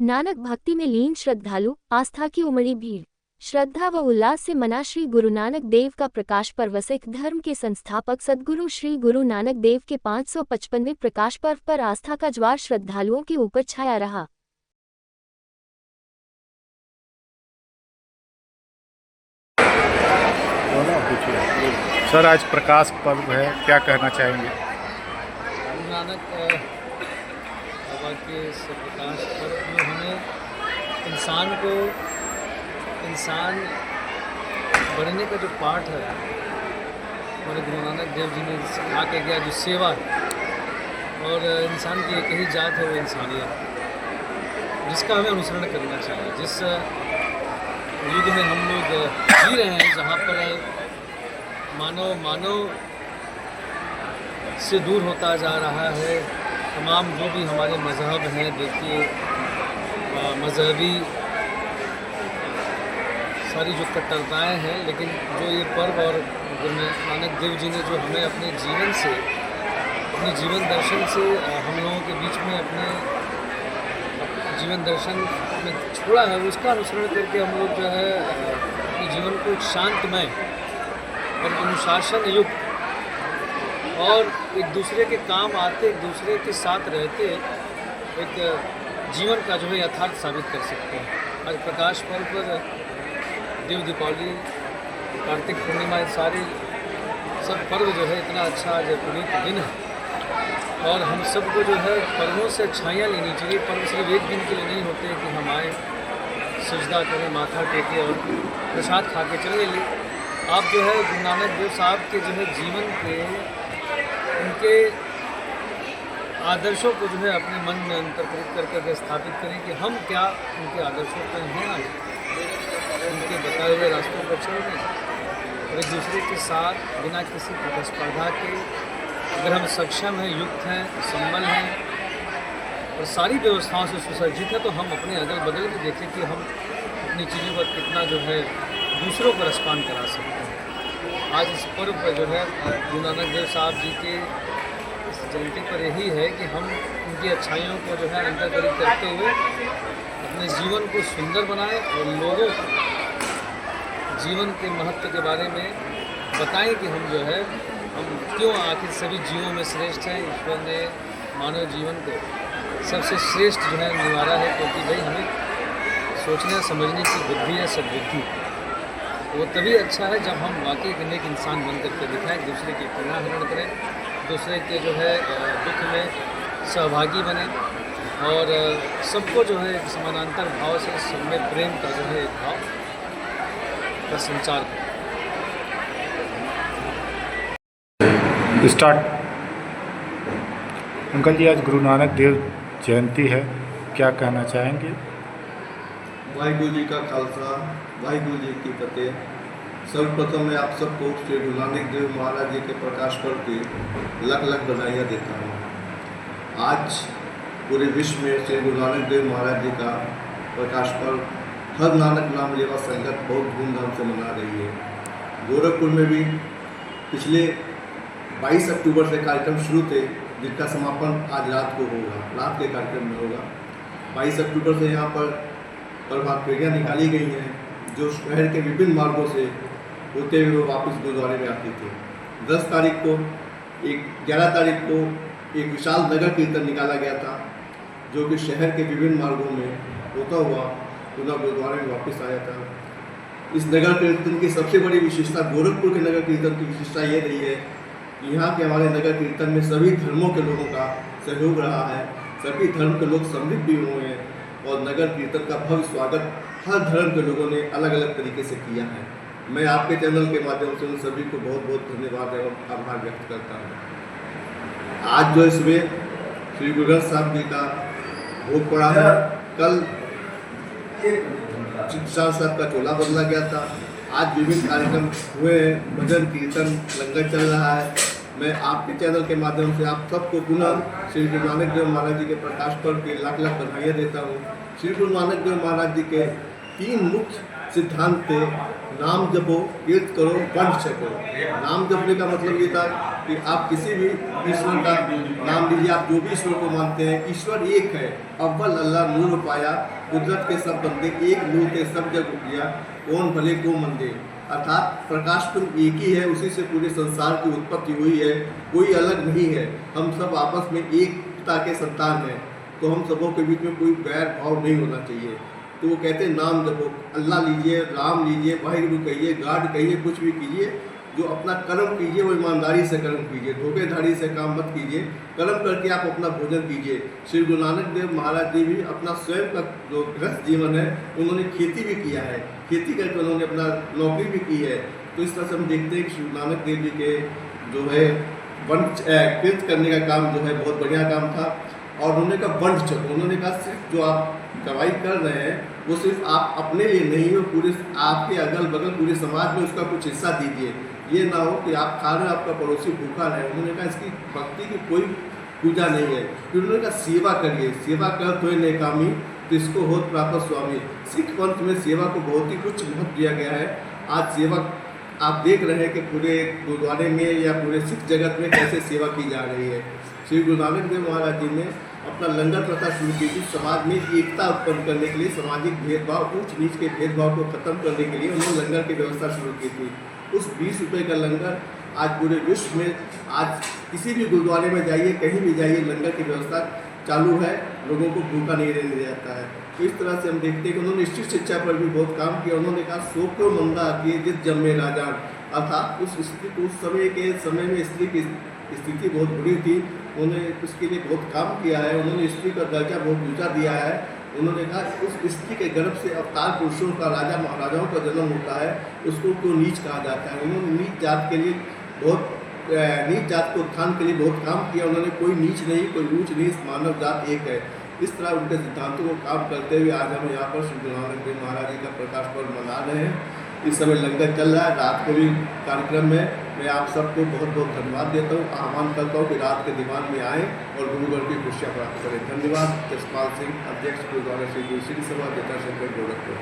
नानक भक्ति में लीन श्रद्धालु, आस्था की उमड़ी भीड़। श्रद्धा व उल्लास से मना श्री गुरु नानक देव का प्रकाश पर्व। सिख धर्म के संस्थापक सद्गुरु श्री गुरु नानक देव के 555वें प्रकाश पर्व पर आस्था का ज्वार श्रद्धालुओं के ऊपर छाया रहा। सर, आज प्रकाश पर्व है, क्या कहना चाहेंगे? गुरु नानक बाबा के इस प्रकाश पर्व में हमें इंसान बनने का जो पाठ है, हमारे गुरु नानक देव जी ने सिखा के गया, जो सेवा है, और इंसान की एक ही जात है, वो इंसानियत, जिसका हमें अनुसरण करना चाहिए। जिस युग में हम लोग जी रहे हैं, जहाँ पर मानव से दूर होता जा रहा है। तमाम जो भी हमारे मज़हब हैं, देखिए मजहबी सारी जो कट्टरताएँ हैं, लेकिन जो ये पर्व और गुरु नानक देव जी ने जो हमें अपने जीवन दर्शन से हम लोगों के बीच में अपने जीवन दर्शन में छोड़ा है, उसका अनुसरण करके हम लोग जो है अपने जीवन को एक शांतमय और अनुशासन युक्त और एक दूसरे के काम आते, एक दूसरे के साथ रहते एक जीवन का जो है यथार्थ साबित कर सकते हैं। आज प्रकाश पर्व पर देव दीपावली, कार्तिक पूर्णिमा, सारे सब पर्व जो है इतना अच्छा आज पुनीत दिन है, और हम सबको जो है पर्वों से अच्छाइयाँ लेनी चाहिए। पर्व सिर्फ एक दिन के लिए नहीं होते कि हम आए, सजदा करें, माथा टेके और प्रसाद खा के चले ले। आप जो है गुरु नानक देव साहब के जो है जीवन के, उनके आदर्शों को जो है अपने मन में अंतर्कृत करके स्थापित करें कि हम क्या उनके आदर्शों पर हैं, आज उनके बताए हुए रास्तों पर चल रहे हैं, और एक दूसरे के साथ बिना किसी प्रतिस्पर्धा के अगर हम सक्षम हैं, युक्त हैं, संबल हैं और सारी व्यवस्थाओं से सुसज्जित है, तो हम अपने अगल बगल भी देखें कि हम अपनी चीज़ों पर कितना जो है दूसरों को रसपान करा सकते हैं। आज इस पर्व पर जो है गुरु नानक देव साहब जी के इस जयंती पर यही है कि हम उनकी अच्छाइयों को जो है अंतर्गत करते हुए अपने जीवन को सुंदर बनाएं और लोगों को जीवन के महत्व के बारे में बताएं कि हम जो है हम क्यों आखिर सभी जीवों में श्रेष्ठ हैं। ईश्वर ने मानव जीवन को सबसे श्रेष्ठ जो है निवारा है, क्योंकि भाई हमें सोचने समझने की बुद्धि है, सद्बुद्धि। वो तभी अच्छा है जब हम वाकई एक नेक इंसान बन करके दिखाएं, दूसरे की प्रेरणा हरण करें, दूसरे के जो है दुख में सहभागी बने, और सबको जो है एक समानांतर भाव से सब में प्रेम का जो है एक भाव का संचार करें। स्टार्ट। अंकल जी, आज गुरु नानक देव जयंती है, क्या कहना चाहेंगे? वाहिगुरु जी का खालसा, वाहिगुरु जी की फतेह। सर्वप्रथम मैं आप सबको श्री गुरु नानक देव महाराज जी के प्रकाश पर्व की लख लख बधाइयाँ देता हूँ। आज पूरे विश्व में श्री गुरु नानक देव महाराज जी का प्रकाश पर्व हर नानक नाम लेवा संगत बहुत धूमधाम से मना रही है। गोरखपुर में भी पिछले 22 अक्टूबर से कार्यक्रम शुरू थे, जिसका समापन आज रात को होगा, रात के कार्यक्रम में होगा। 22 अक्टूबर से यहाँ पर प्रभात फेरियाँ निकाली गई हैं, जो शहर के विभिन्न मार्गों से होते हुए वापस गुरुद्वारे में आती थी। 11 तारीख को एक विशाल नगर कीर्तन निकाला गया था, जो कि शहर के विभिन्न मार्गों में होता हुआ पुनः गुरुद्वारे में वापस आया था। इस नगर कीर्तन की सबसे बड़ी विशेषता, गोरखपुर के नगर कीर्तन की विशेषता ये रही है कि यहाँ के हमारे नगर कीर्तन में सभी धर्मों के लोगों का सहयोग रहा है, सभी धर्म के लोग सम्मिलित भी हुए हैं, और नगर कीर्तन का भव्य स्वागत हर धर्म के लोगों ने अलग अलग तरीके से किया है। मैं आपके चैनल के माध्यम से उन सभी को बहुत बहुत धन्यवाद एवं आभार व्यक्त करता हूँ। आज जो सुबह श्री गुरु ग्रंथ साहब जी का भोग पड़ा है, कल चिकित्सा साहब का चोला बदला गया था, आज विभिन्न कार्यक्रम हुए हैं, भजन कीर्तन लंगर चल रहा है। मैं आपके चैनल के माध्यम से आप सबको पुनः श्री गुरु नानक देव महाराज जी के प्रकाश पर्व की लाख लाख बधाइयाँ देता हूँ। श्री गुरु नानक देव महाराज जी के 3 मुख्य सिद्धांत थे, नाम जपो, कीर्त करो, वंश छको। नाम जपने का मतलब ये था कि आप किसी भी ईश्वर का नाम लीजिए, आप जो भी ईश्वर को मानते हैं, ईश्वर एक है। अव्वल अल्लाह नूर पाया, कुदरत के सब बंदे, एक नूर के सब जग किया, कौन भले को मंदे। अर्थात प्रकाश तुम एक ही है, उसी से पूरे संसार की उत्पत्ति हुई है, कोई अलग नहीं है। हम सब आपस में एकता के संतान हैं, तो हम सबों के बीच में कोई बैर भाव नहीं होना चाहिए। तो वो कहते हैं नाम जपो, अल्लाह लीजिए, राम लीजिए, वाहिगुरु कहिए, गाड कहिए, कुछ भी कीजिए, जो अपना कर्म कीजिए वो ईमानदारी से कर्म कीजिए, धोखेधाड़ी से काम मत कीजिए। कर्म करके आप अपना भोजन कीजिए। श्री गुरु नानक देव महाराज जी भी अपना स्वयं का जो गृहस्थ जीवन है, उन्होंने खेती भी किया है, खेती करके उन्होंने अपना नौकरी भी की है। तो इस तरह से हम देखते हैं कि श्री गुरु नानक देव जी के जो है वंश कीर्त करने का काम जो है बहुत बढ़िया काम था। और उन्होंने कहा वंश छको, उन्होंने कहा सिर्फ जो आप कमाई कर रहे हैं वो सिर्फ आप अपने लिए नहीं हो, पूरे आपके अगल बगल पूरे समाज में उसका कुछ हिस्सा दीजिए। ये ना हो कि आप खा रहे हो, आपका पड़ोसी भूखा रहे। उन्होंने कहा इसकी भक्ति की कोई पूजा नहीं है। फिर उन्होंने कहा सेवा करिए, सेवा कर तो नेकामी, तो इसको होत प्राप्त स्वामी। सिख पंथ में सेवा को बहुत ही उच्च महत्व दिया गया है। आज सेवा आप देख रहे हैं कि पूरे गुरुद्वारे में या पूरे सिख जगत में कैसे सेवा की जा रही है। श्री गुरु नानक देव महाराज जी ने अपना लंगर प्रथा शुरू की थी, समाज में एकता उत्पन्न करने के लिए, सामाजिक भेदभाव, ऊंच नीच के भेदभाव को खत्म करने के लिए उन्होंने लंगर की व्यवस्था शुरू की थी। उस 20 रुपये का लंगर आज पूरे विश्व में, आज किसी भी गुरुद्वारे में जाइए, कहीं भी जाइए, लंगर की व्यवस्था चालू है, लोगों को भूखा नहीं रहने जाता है। तो इस तरह से हम देखते हैं कि उन्होंने स्त्री शिक्षा पर भी बहुत काम किया। उन्होंने कहा सो क्यों मंदा किए जिस जन्मे राजान, अर्थात उस समय में स्त्री की स्थिति बहुत बुरी थी, उन्होंने उसके लिए बहुत काम किया है। उन्होंने स्त्री का दर्जा बहुत ऊंचा दिया है। उन्होंने कहा उस स्त्री के गर्भ से अवतार पुरुषों का, राजा महाराजाओं का जन्म होता है, उसको क्यों नीच कहा जाता है। उन्होंने नीच जात के लिए नीच जात को उत्थान के लिए बहुत काम किया। उन्होंने कोई नीच नहीं, कोई ऊंच नहीं, मानव जात एक है। इस तरह उनके सिद्धांतों को काम करते हुए आज हम यहाँ पर श्री गुरु नानक देव महाराज जी का प्रकाश पर्व मना रहे हैं। इस समय लंगर चल रहा है, रात को भी कार्यक्रम में मैं आप सबको बहुत बहुत धन्यवाद देता हूँ। आह्वान करता हूँ कि रात के दीवान में आएँ और गुरुवर की खुशियाँ प्राप्त करें। धन्यवाद। जसपाल सिंह, अध्यक्ष गुरुद्वारा श्री गुरु सिंह सभा, जटाशंकर गोरखपुर।